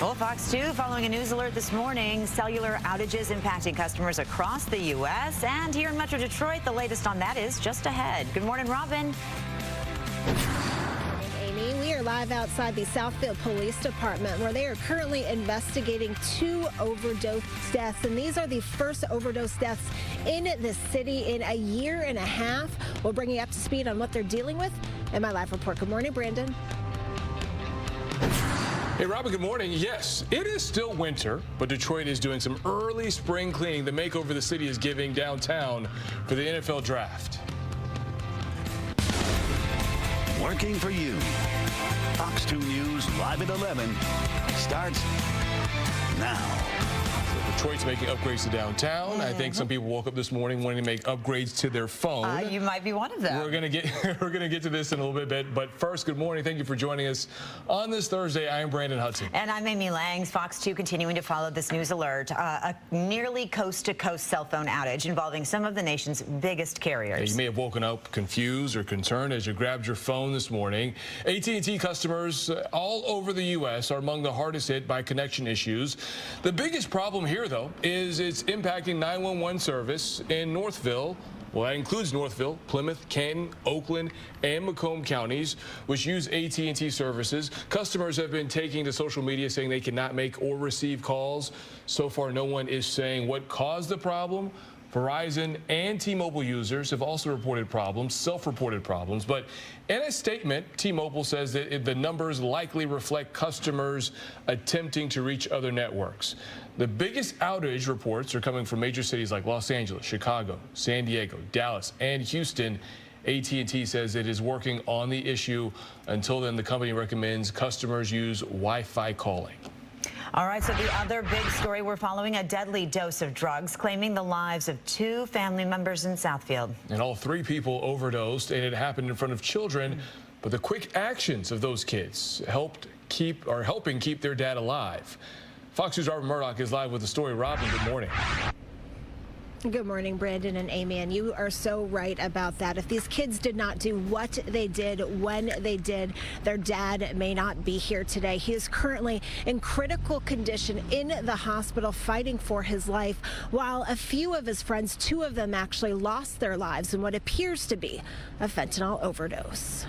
Well, Fox 2 following a news alert this morning, cellular outages impacting customers across the U.S. And here in Metro Detroit, the latest on that is just ahead. Good morning, Robin. Amy, we are live outside the Southfield Police Department where they are currently investigating 2 overdose deaths. And these are the first overdose deaths in the city in a year and a half. We'll bring you up to speed on what they're dealing with in my live report. Good morning, Brandon. Hey, Robin, good morning. Yes, it is still winter, but Detroit is doing some early spring cleaning. The makeover the city is giving downtown for the NFL draft. Working for you. Fox 2 News live at 11 starts now. Detroit's making upgrades to downtown. I think some people woke up this morning wanting to make upgrades to their phone. You might be one of them. We're gonna get to this in a little bit, but first, good morning. Thank you for joining us on this Thursday. I am Brandon Hudson, and I'm Amy Lange. Fox 2 continuing to follow this news alert. A nearly coast-to-coast cell phone outage involving some of the nation's biggest carriers. Yeah, you may have woken up confused or concerned as you grabbed your phone this morning. AT&T customers all over the U.S. are among the hardest hit by connection issues. The biggest problem here, though, is it's impacting 911 service in Northville. Well, that includes Northville, Plymouth, Canton, Oakland, and Macomb counties, which use AT&T services. Customers have been taking to social media saying they cannot make or receive calls. So far, no one is saying what caused the problem. Verizon and T-Mobile users have also reported problems, self-reported problems. But in a statement, T-Mobile says that the numbers likely reflect customers attempting to reach other networks. The biggest outage reports are coming from major cities like Los Angeles, Chicago, San Diego, Dallas, and Houston. AT&T says it is working on the issue. Until then, the company recommends customers use Wi-Fi calling. All right, so the other big story, we're following a deadly dose of drugs claiming the lives of 2 family members in Southfield. And all 3 people overdosed, and it happened in front of children. But the quick actions of those kids are helping keep their dad alive. Fox News' Robin Murdoch is live with the story. Robin, good morning. Good morning, Brandon and Amy, and you are so right about that. If these kids did not do what they did when they did, their dad may not be here today. He is currently in critical condition in the hospital fighting for his life, while a few of his friends, 2 of them actually lost their lives in what appears to be a fentanyl overdose.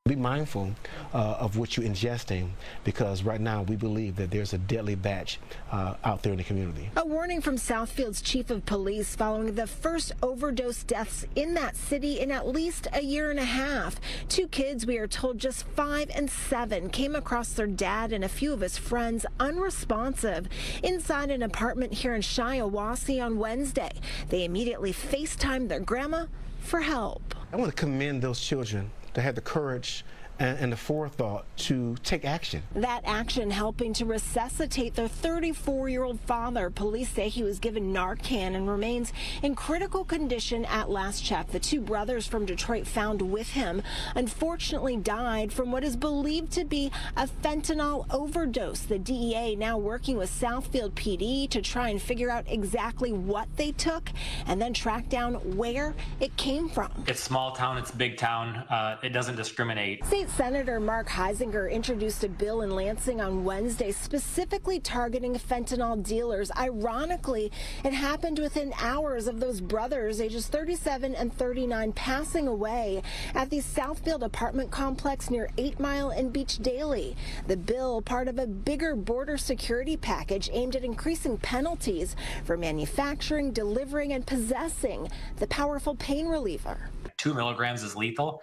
Be mindful of what you're ingesting, because right now we believe that there's a deadly batch out there in the community. A warning from Southfield's chief of police following the first overdose deaths in that city in at least a year and a half. 2 kids, we are told just 5 and 7, came across their dad and a few of his friends unresponsive inside an apartment here in Shiawassee on Wednesday. They immediately FaceTimed their grandma for help. I want to commend those children that had the courage and the forethought to take action. That action helping to resuscitate their 34-year-old father. Police say he was given Narcan and remains in critical condition at last check. The 2 brothers from Detroit found with him unfortunately died from what is believed to be a fentanyl overdose. The DEA now working with Southfield PD to try and figure out exactly what they took and then track down where it came from. It's small town, it's big town. It doesn't discriminate. State Senator Mark Heisinger introduced a bill in Lansing on Wednesday specifically targeting fentanyl dealers. Ironically, it happened within hours of those brothers, ages 37 and 39, passing away at the Southfield apartment complex near 8 Mile and Beach Daily. The bill, part of a bigger border security package aimed at increasing penalties for manufacturing, delivering, and possessing the powerful pain reliever. 2 milligrams is lethal.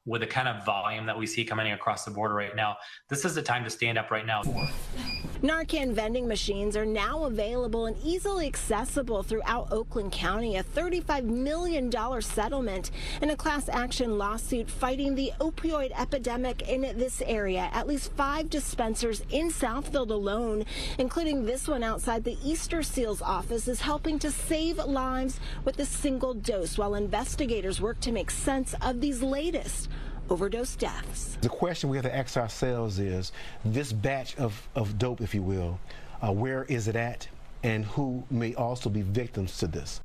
With the kind of volume that we see coming across the border right now, this is the time to stand up right now. Narcan vending machines are now available and easily accessible throughout Oakland County. A $35 million settlement in a class action lawsuit fighting the opioid epidemic in this area. At least 5 dispensers in Southfield alone, including this one outside the Easter Seals office, is helping to save lives with a single dose, while investigators work to make sense of these latest overdose deaths. The question we have to ask ourselves is, this batch of dope, if you will, where is it at, and who may also be victims to this?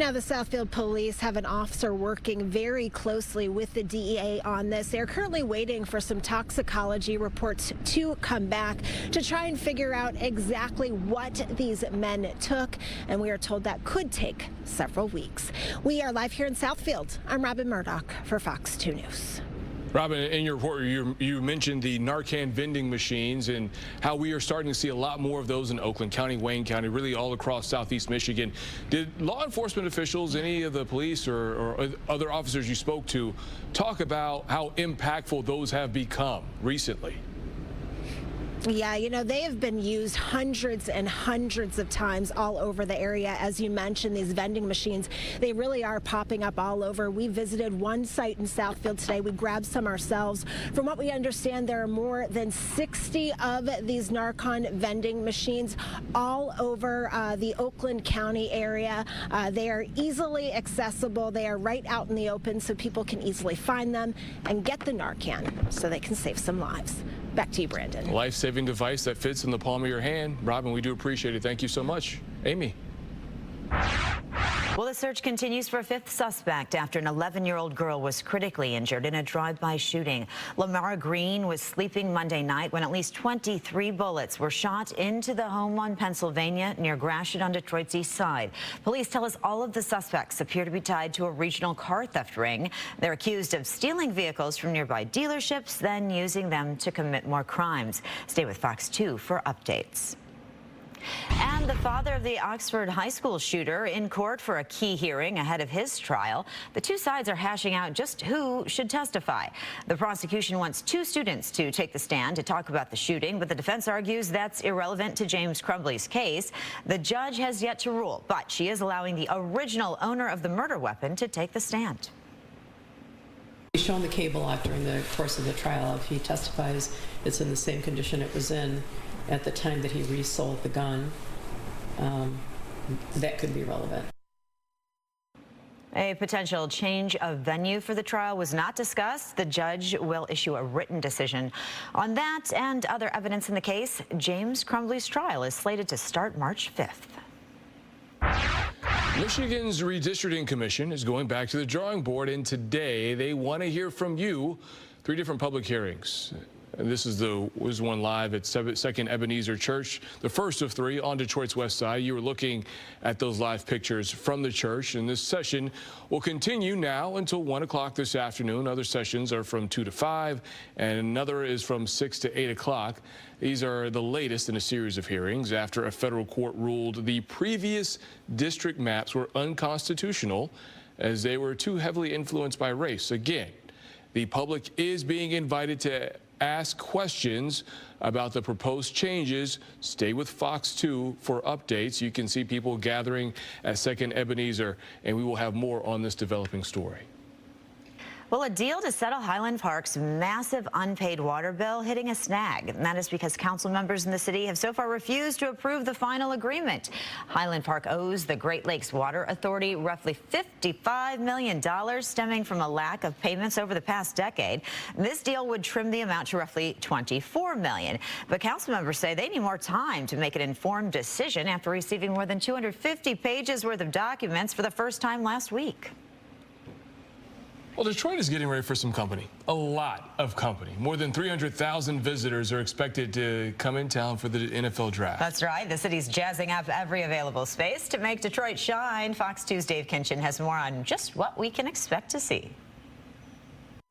Now, the Southfield police have an officer working very closely with the DEA on this. They're currently waiting for some toxicology reports to come back to try and figure out exactly what these men took, and we are told that could take several weeks. We are live here in Southfield. I'm Robin Murdoch for Fox 2 News. Robin, in your report, you mentioned the Narcan vending machines and how we are starting to see a lot more of those in Oakland County, Wayne County, really all across Southeast Michigan. Did law enforcement officials, any of the police or other officers you spoke to, talk about how impactful those have become recently? Yeah, you know, they have been used hundreds and hundreds of times all over the area. As you mentioned, these vending machines, they really are popping up all over. We visited one site in Southfield today. We grabbed some ourselves. From what we understand, there are more than 60 of these Narcan vending machines all over the Oakland County area. They are easily accessible. They are right out in the open so people can easily find them and get the Narcan so they can save some lives. Back to you, Brandon. Life-saving device that fits in the palm of your hand. Robin, we do appreciate it. Thank you so much. Amy. Well, the search continues for a fifth suspect after an 11-year-old girl was critically injured in a drive-by shooting. Lamar Green was sleeping Monday night when at least 23 bullets were shot into the home on Pennsylvania near Gratiot on Detroit's east side. Police tell us all of the suspects appear to be tied to a regional car theft ring. They're accused of stealing vehicles from nearby dealerships, then using them to commit more crimes. Stay with Fox 2 for updates. And the father of the Oxford High School shooter in court for a key hearing ahead of his trial. The two sides are hashing out just who should testify. The prosecution wants two students to take the stand to talk about the shooting, but the defense argues that's irrelevant to James Crumbley's case. The judge has yet to rule, but she is allowing the original owner of the murder weapon to take the stand. He's shown the cable lock during the course of the trial. If he testifies it's in the same condition it was in at the time that he resold the gun, that could be relevant. A potential change of venue for the trial was not discussed. The judge will issue a written decision on that and other evidence in the case. James Crumbley's trial is slated to start March 5th. Michigan's Redistricting Commission is going back to the drawing board, and today they want to hear from you. 3 different public hearings. And this was one live at 2nd Ebenezer Church, the first of 3 on Detroit's west side. You were looking at those live pictures from the church, and this session will continue now until 1 o'clock this afternoon. Other sessions are from 2 to 5, and another is from 6 to 8 o'clock. These are the latest in a series of hearings after a federal court ruled the previous district maps were unconstitutional as they were too heavily influenced by race. Again, the public is being invited to ask questions about the proposed changes. Stay with Fox 2 for updates. You can see people gathering at 2nd Ebenezer, and we will have more on this developing story. Well, a deal to settle Highland Park's massive unpaid water bill hitting a snag. And that is because council members in the city have so far refused to approve the final agreement. Highland Park owes the Great Lakes Water Authority roughly $55 million, stemming from a lack of payments over the past decade. This deal would trim the amount to roughly $24 million. But council members say they need more time to make an informed decision after receiving more than 250 pages worth of documents for the first time last week. Well, Detroit is getting ready for some company, a lot of company. More than 300,000 visitors are expected to come in town for the NFL draft. That's right. The city's jazzing up every available space to make Detroit shine. Fox 2's Dave Kinchin has more on just what we can expect to see.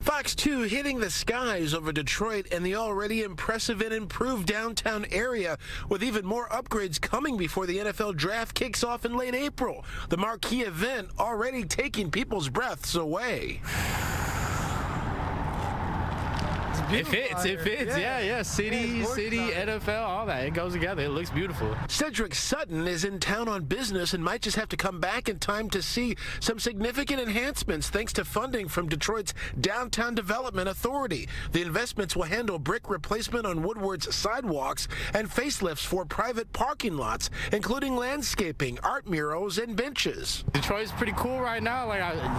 Fox 2 hitting the skies over Detroit and the already impressive and improved downtown area, with even more upgrades coming before the NFL draft kicks off in late April. The marquee event already taking people's breaths away. It fits. Yeah. City, NFL, all that. It goes together. It looks beautiful. Cedric Sutton is in town on business and might just have to come back in time to see some significant enhancements thanks to funding from Detroit's Downtown Development Authority. The investments will handle brick replacement on Woodward's sidewalks and facelifts for private parking lots, including landscaping, art murals, and benches. Detroit's pretty cool right now.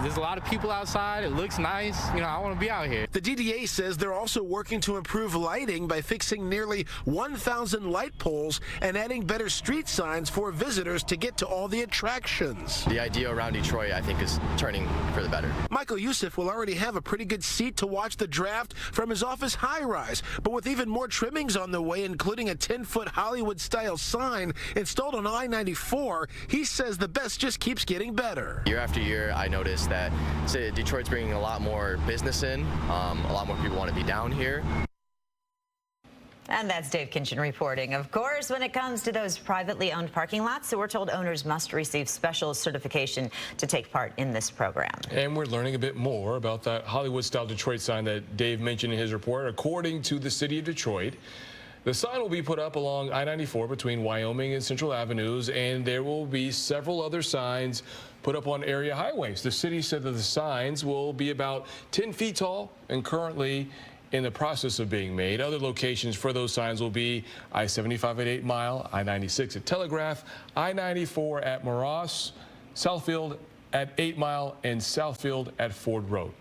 There's a lot of people outside. It looks nice. I want to be out here. The DDA says they're also also working to improve lighting by fixing nearly 1,000 light poles and adding better street signs for visitors to get to all the attractions. The idea around Detroit, I think, is turning for the better. Michael Youssef will already have a pretty good seat to watch the draft from his office high-rise, but with even more trimmings on the way, including a 10-foot Hollywood-style sign installed on I-94, he says the best just keeps getting better. Year after year, I noticed that Detroit's bringing a lot more business in. A lot more people want to be down here. And that's Dave Kinchin reporting. Of course, when it comes to those privately owned parking lots, so we're told owners must receive special certification to take part in this program. And we're learning a bit more about that Hollywood-style Detroit sign that Dave mentioned in his report. According to the city of Detroit, the sign will be put up along I-94 between Wyoming and Central Avenues, and there will be several other signs put up on area highways. The city said that the signs will be about 10 feet tall and currently in the process of being made. Other locations for those signs will be I-75 at 8 Mile, I-96 at Telegraph, I-94 at Moross, Southfield at 8 Mile, and Southfield at Ford Road.